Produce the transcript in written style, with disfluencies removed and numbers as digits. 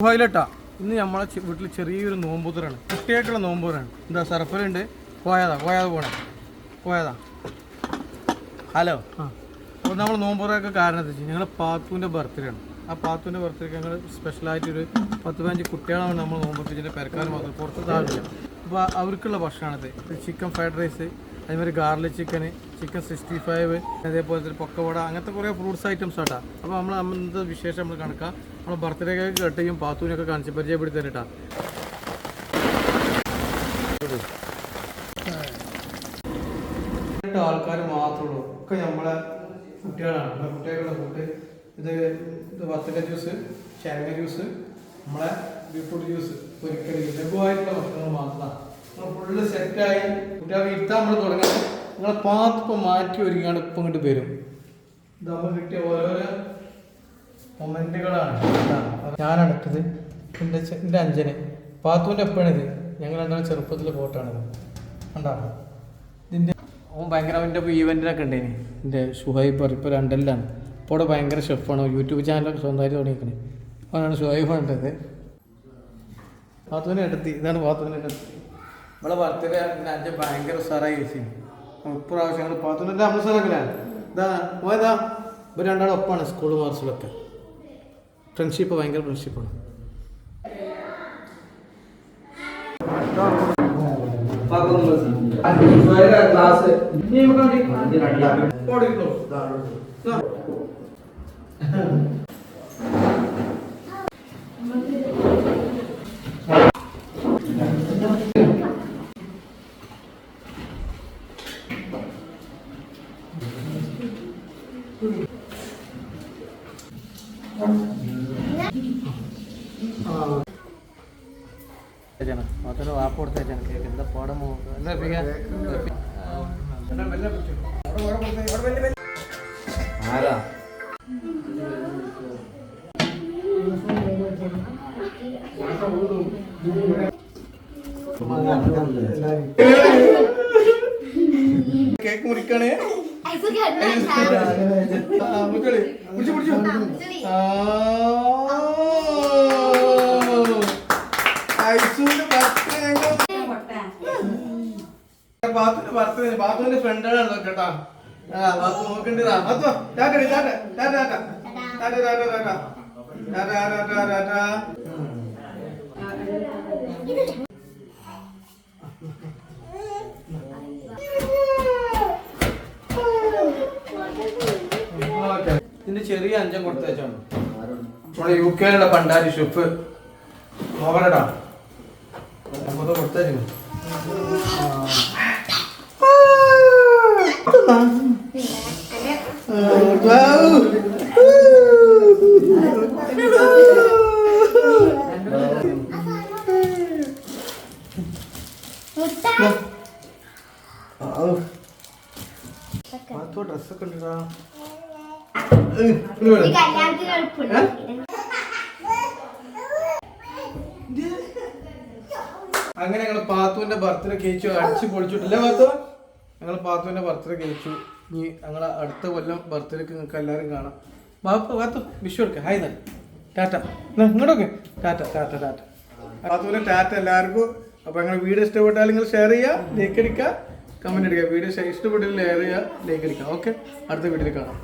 ഹൈലട്ടാ ഇന്ന് നമ്മളെ വീട്ടിൽ ചെറിയൊരു നോമ്പുതറാണ്, കുട്ടിയായിട്ടുള്ള നോമ്പുതറാണ്. എന്താ സർഫലുണ്ട്, പോയതാ. ഹലോ. അപ്പോൾ നമ്മൾ നോമ്പുറയൊക്കെ കാരണം എന്താ വെച്ചാൽ ഞങ്ങൾ പാത്തുവിൻ്റെ ബർത്ത്ഡേ ആണ്. ആ പാത്തുവിൻ്റെ ബർത്ത്ഡേക്ക് ഞങ്ങൾ സ്പെഷ്യലായിട്ടൊരു 10-15 കുട്ടികളാണ് നമ്മൾ നോമ്പെത്തിച്ചിട്ട് പെരക്കാർ മാത്രം, പുറത്ത് താഴെ. അപ്പോൾ അവർക്കുള്ള ഭക്ഷണമാണത്. ചിക്കൻ ഫ്രൈഡ് റൈസ്, അതേമാതിരി ഗാർലിക് ചിക്കന്, ചിക്കൻ 65, അതേപോലെ തന്നെ പൊക്കവട, അങ്ങനത്തെ കുറേ ഫ്രൂട്ട്സ് ഐറ്റംസ് ആട്ടാ. അപ്പോൾ നമ്മൾ അന്നത്തെ വിശേഷം നമ്മൾ കണക്കാം. നമ്മൾ ബർത്ത്ഡേ കേക്ക് കെട്ടിയും പാത്തൂനൊക്കെ കാണിച്ച് പരിചയപ്പെടുത്തി തരട്ടാ. ആൾക്കാർ മാത്രമേ ഉള്ളൂ, ഒക്കെ നമ്മളെ കുട്ടികളാണ്. നമ്മളെ കുട്ടികളുടെ കൂട്ട് ഇത് ബർത്ത്ഡേ ജ്യൂസ്, ശരങ്ങ ജ്യൂസ്, നമ്മളെ ബീട്രൂട്ട് ജ്യൂസ്, ഒരിക്കലും ലഘുവായിട്ടുള്ള ഭക്ഷണങ്ങൾ മാത്രമാണ്. നമ്മൾ ഫുള്ള് സെറ്റായി കുട്ടികളെ ഇരുത്താൻ നമ്മൾ തുടങ്ങാം. നിങ്ങളെ പാത്തിപ്പം മാറ്റി ഒരുങ്ങാണ് ഇപ്പം ഇങ്ങോട്ട് വരും. ഇത് നമ്മൾ കിട്ടിയ ഓരോരോ മൊമെന്റുകളാണ്. ഞാനടുത്തത് എൻ്റെ അഞ്ചന് പാത്തുവിൻ്റെ എപ്പോഴാണിത്, ഞങ്ങൾ രണ്ടാളും ചെറുപ്പത്തിലെ ഫോട്ടോയാണിത്. കണ്ടാണ് ഇതിൻ്റെ ഓൻ ഭയങ്കര അവൻ്റെ ഈവൻറ്റിനൊക്കെ ഉണ്ടേന്. എൻ്റെ ഷുഹൈബ് ഇപ്പോൾ ലണ്ടനിലാണ്. ഇപ്പോൾ അവിടെ ഭയങ്കര ഷെഫാണ്, യൂട്യൂബ് ചാനലൊക്കെ സ്വന്തമായിട്ട് തുടങ്ങിയിരിക്കണേ. അവനാണ് ഷുഹൈബ് ഉണ്ടത്. പാത്തുവിനെ എടുത്തി, ഇതാണ് പാത്തുവിനെ എടുത്തി. നമ്മളെ ബർത്ത്ഡേ എൻ്റെ അഞ്ച് ഭയങ്കര ഉസാറായി കഴിച്ചു. ഇപ്രാവശ്യം ഞങ്ങൾ പാത്തുവിൻ്റെ നമ്മൾ സ്ഥലമൊക്കെ ഇതാ പോയതാ. ഇവർ രണ്ടാളും ഒപ്പമാണ് സ്കൂൾ മാർച്ചിലൊക്കെ. ഫ്രണ്ട്ഷിപ്പ് ഭയങ്കര ഫ്രണ്ട്ഷിപ്പാണ്. അതൊരു വാപ്പ് കൊടുത്തേച്ചാണ് കേക്ക്. എന്താ പാടമോ എന്താ ആരാ കേക്ക് മുറിക്കണേ. ബാത്തുവിന്റെ ഫ്രണ്ടാണല്ലോ കേട്ടാ. ബാത്തു നോക്കണ്ടതാ. ഇതിന്റെ ചെറിയ അഞ്ചം കൊടുത്തേച്ചാണ്. നമ്മുടെ UK പണ്ടാരി ഷെഫ് നോക്കണേട്ടാ. കൊടുത്തേച്ചു ഡ്രസ്സൊക്കെ ഉണ്ടോ? അങ്ങനെ ഞങ്ങൾ പാത്തുവിന്റെ ബർത്ത്ഡേ കഴിച്ചു, അടിച്ച് പൊളിച്ചിട്ടില്ല പാത്തു. ഞങ്ങൾ പാത്തുവിന്റെ ബർത്ത്ഡേ കഴിച്ചു. ഇനി ഞങ്ങളെ അടുത്ത കൊല്ലം ബർത്ത്ഡേക്ക് നിങ്ങൾക്ക് എല്ലാവരും കാണാം. പാത്തു വിഷു എടുക്കാം. ഹായ് തന്നെ ടാറ്റ. ഇങ്ങോട്ടൊക്കെ ടാറ്റ. പാത്തുവിന്റെ ടാറ്റ എല്ലാവർക്കും. അപ്പോൾ ഞങ്ങൾ വീഡിയോ ഇഷ്ടപ്പെട്ടാൽ നിങ്ങൾ ഷെയർ ചെയ്യുക, ലൈക്ക് അടിക്കുക, കമൻറ്റ് അടിക്കുക. വീഡിയോ ഇഷ്ടപ്പെട്ടില്ല ഷെയർ ചെയ്യുക, ലൈക്ക് അടിക്കുക. ഓക്കെ, അടുത്ത വീഡിയോയിൽ കാണാം.